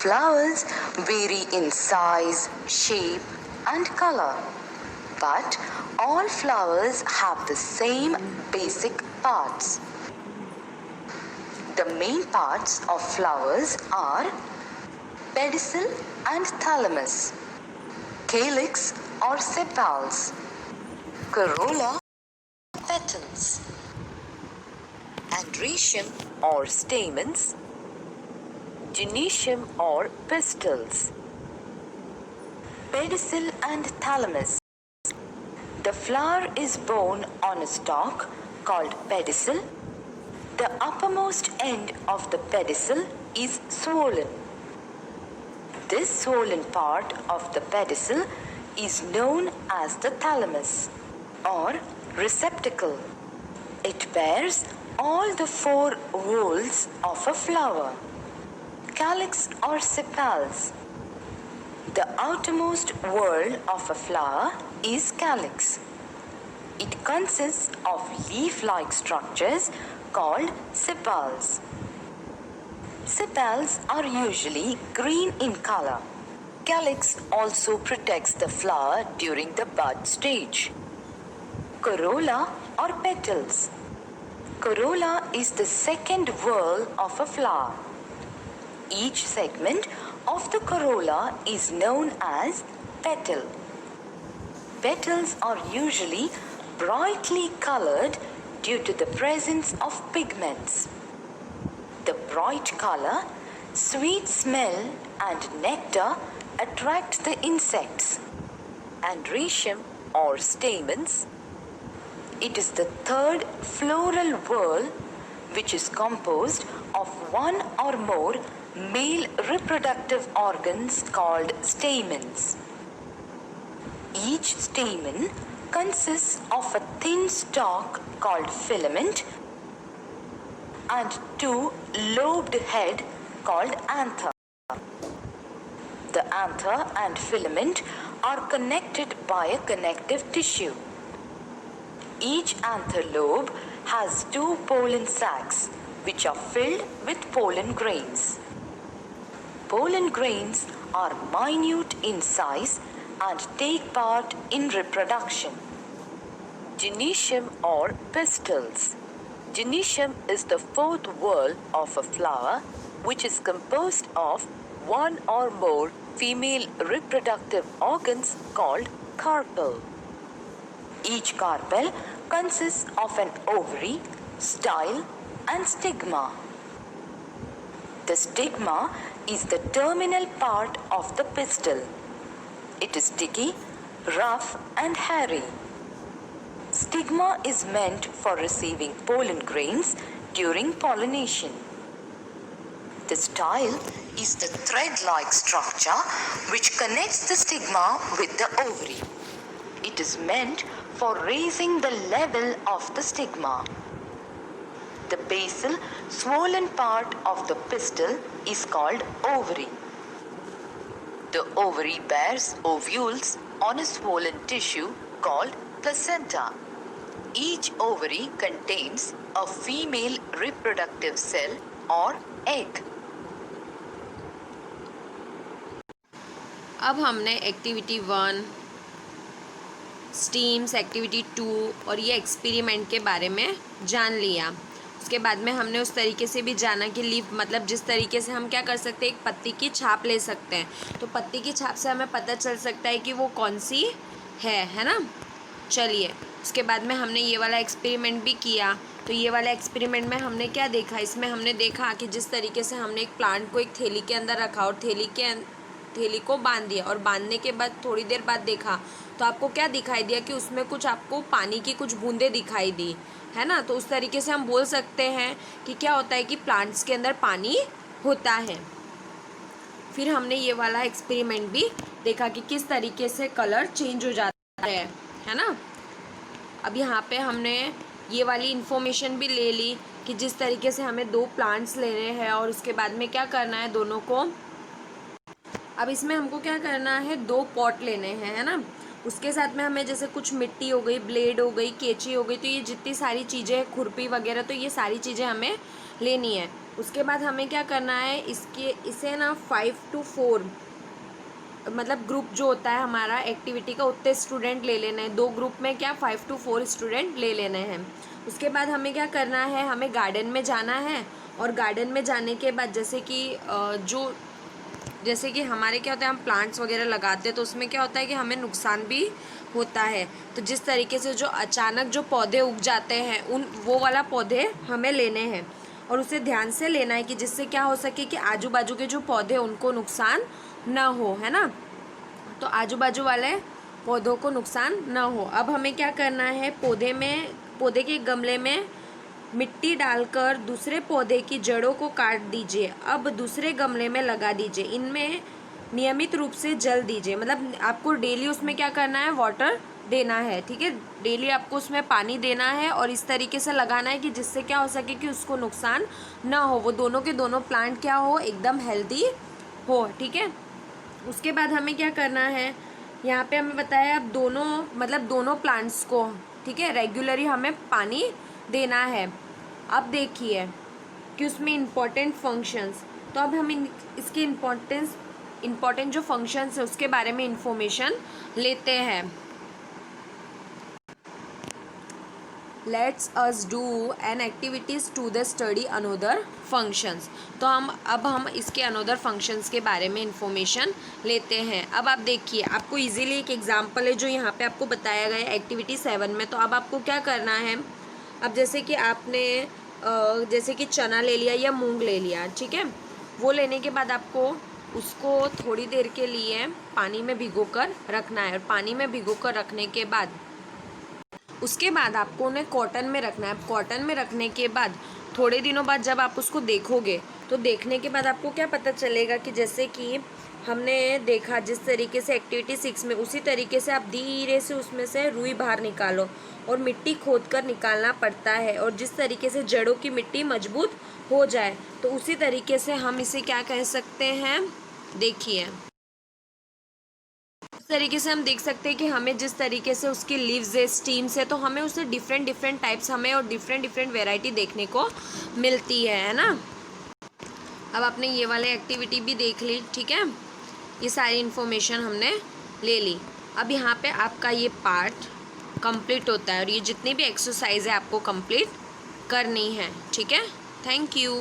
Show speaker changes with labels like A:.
A: Flowers vary in size, shape, and color, but all flowers have the same basic parts. The main parts of flowers are pedicel and thalamus, calyx or sepals, corolla, petals, androecium or stamens, gynoecium or pistils. Pedicel and thalamus. The flower is borne on a stalk called pedicel. The uppermost end of the pedicel is swollen. This swollen part of the pedicel is known as the thalamus or receptacle. It bears all the four whorls of a flower. Calyx or sepals. The outermost whorl of a flower is calyx. It consists of leaf-like structures called sepals. Sepals are usually green in color. Calyx also protects the flower during the bud stage. Corolla or petals. Corolla is the second whorl of a flower. Each segment of the corolla is known as petal. Petals are usually brightly colored due to the presence of pigments. The bright color, sweet smell, and nectar attract the insects. Androecium or stamens. It is the third floral whorl, which is composed of one or more male reproductive organs called stamens. Each stamen consists of a thin stalk called filament and two lobed head called anther. The anther and filament are connected by a connective tissue. Each anther lobe has two pollen sacs which are filled with pollen grains. Pollen grains are minute in size and take part in reproduction. Gynoecium or pistils. Gynoecium is the fourth whorl of a flower which is composed of one or more female reproductive organs called carpel. Each carpel consists of an ovary, style, and stigma. The stigma is the terminal part of the pistil. It is sticky, rough, and hairy. Stigma is meant for receiving pollen grains during pollination. The style is the thread-like structure which connects the stigma with the ovary. It is meant for raising the level of the stigma. The basal, swollen part of the pistil is called ovary. The ovary bears ovules on a swollen tissue called placenta. Each ovary contains a female reproductive cell or egg.
B: अब हमने activity 1, stems, activity 2 और ये experiment के बारे में जान लिया। उसके बाद में हमने उस तरीके से भी जाना कि लीफ मतलब जिस तरीके से हम क्या कर सकते हैं, एक पत्ती की छाप ले सकते हैं। तो पत्ती की छाप से हमें पता चल सकता है कि वो कौन सी है ना। चलिए, उसके बाद में हमने ये वाला एक्सपेरिमेंट भी किया। तो ये वाला एक्सपेरिमेंट में हमने क्या देखा, इसमें हमने देखा कि जिस तरीके से हमने एक प्लांट को एक थैली के अंदर रखा और थैली को बांध दिया और बांधने के बाद थोड़ी देर बाद देखा तो आपको क्या दिखाई दिया कि उसमें कुछ आपको पानी की कुछ बूंदें दिखाई दी, है ना। तो उस तरीके से हम बोल सकते हैं कि क्या होता है कि प्लांट्स के अंदर पानी होता है। फिर हमने ये वाला एक्सपेरिमेंट भी देखा कि किस तरीके से कलर चेंज हो जाता है ना। अब यहाँ पे हमने ये वाली इन्फॉर्मेशन भी ले ली कि जिस तरीके से हमें 2 प्लांट्स लेने हैं और उसके बाद में क्या करना है दोनों को। अब इसमें हमको क्या करना है, 2 पॉट लेने हैं, है ना। उसके साथ में हमें जैसे कुछ मिट्टी हो गई, ब्लेड हो गई, कैंची हो गई, तो ये जितनी सारी चीज़ें हैं, खुरपी वगैरह, तो ये सारी चीज़ें हमें लेनी है। उसके बाद हमें क्या करना है, इसे ना 5 to 4 मतलब ग्रुप जो होता है हमारा एक्टिविटी का, उतने स्टूडेंट ले लेना है। 2 ग्रुप में क्या 5 to 4 स्टूडेंट ले लेने हैं। उसके बाद हमें क्या करना है, हमें गार्डन में जाना है। और गार्डन में जाने के बाद जैसे कि हमारे क्या होता है, हम प्लांट्स वगैरह लगाते हैं तो उसमें क्या होता है कि हमें नुकसान भी होता है। तो जिस तरीके से जो अचानक जो पौधे उग जाते हैं वो वाला पौधे हमें लेने हैं। और उसे ध्यान से लेना है कि जिससे क्या हो सके कि आजू बाजू के जो पौधे उनको नुकसान ना हो, है ना। तो आजू बाजू वाले पौधों को नुकसान ना हो। अब हमें क्या करना है, पौधे के गमले में मिट्टी डालकर दूसरे पौधे की जड़ों को काट दीजिए। अब दूसरे गमले में लगा दीजिए। इनमें नियमित रूप से जल दीजिए, मतलब आपको डेली उसमें क्या करना है, वाटर देना है, ठीक है। डेली आपको उसमें पानी देना है और इस तरीके से लगाना है कि जिससे क्या हो सके कि उसको नुकसान ना हो, वो दोनों के दोनों प्लांट क्या हो, एकदम हेल्दी हो, ठीक है। उसके बाद हमें क्या करना है, यहाँ पे हमें बताया अब दोनों प्लांट्स को, ठीक है, रेगुलरली हमें पानी देना है। अब देखिए कि उसमें इम्पोर्टेंट फंक्शंस, तो अब हम इसके इम्पोर्टेंट जो फंक्शंस है उसके बारे में इंफॉर्मेशन लेते हैं। Let's us do an activities to the study another functions. तो हम इसके अनोदर फंक्शंस के बारे में इंफॉर्मेशन लेते हैं। अब आप देखिए, आपको इजीली एक एग्जांपल है जो यहाँ पे आपको बताया गया है एक्टिविटी 7 में। तो अब आपको क्या करना है, अब जैसे कि आपने जैसे कि चना ले लिया या मूंग ले लिया, ठीक है। वो लेने के बाद आपको उसको थोड़ी देर के लिए पानी में भिगोकर रखना है। और पानी में भिगोकर रखने के बाद उसके बाद आपको उन्हें कॉटन में रखना है। कॉटन में रखने के बाद थोड़े दिनों बाद जब आप उसको देखोगे तो देखने के बाद आपको क्या पता चलेगा कि जैसे कि हमने देखा जिस तरीके से एक्टिविटी 6 में, उसी तरीके से आप धीरे से उसमें से रुई बाहर निकालो और मिट्टी खोद कर निकालना पड़ता है। और जिस तरीके से जड़ों की मिट्टी मजबूत हो जाए तो उसी तरीके से हम इसे क्या कह सकते हैं, देखिए इस तरीके से हम देख सकते हैं कि हमें जिस तरीके से उसकी लीव्स है, स्टीम्स है, तो हमें उससे डिफरेंट टाइप्स हमें और डिफरेंट वैरायटी देखने को मिलती है ना। अब आपने ये वाले एक्टिविटी भी देख ली, ठीक है। ये सारी इन्फॉर्मेशन हमने ले ली। अब यहाँ पे आपका ये पार्ट कंप्लीट होता है और ये जितनी भी एक्सरसाइज है आपको कंप्लीट करनी है, ठीक है। Thank you.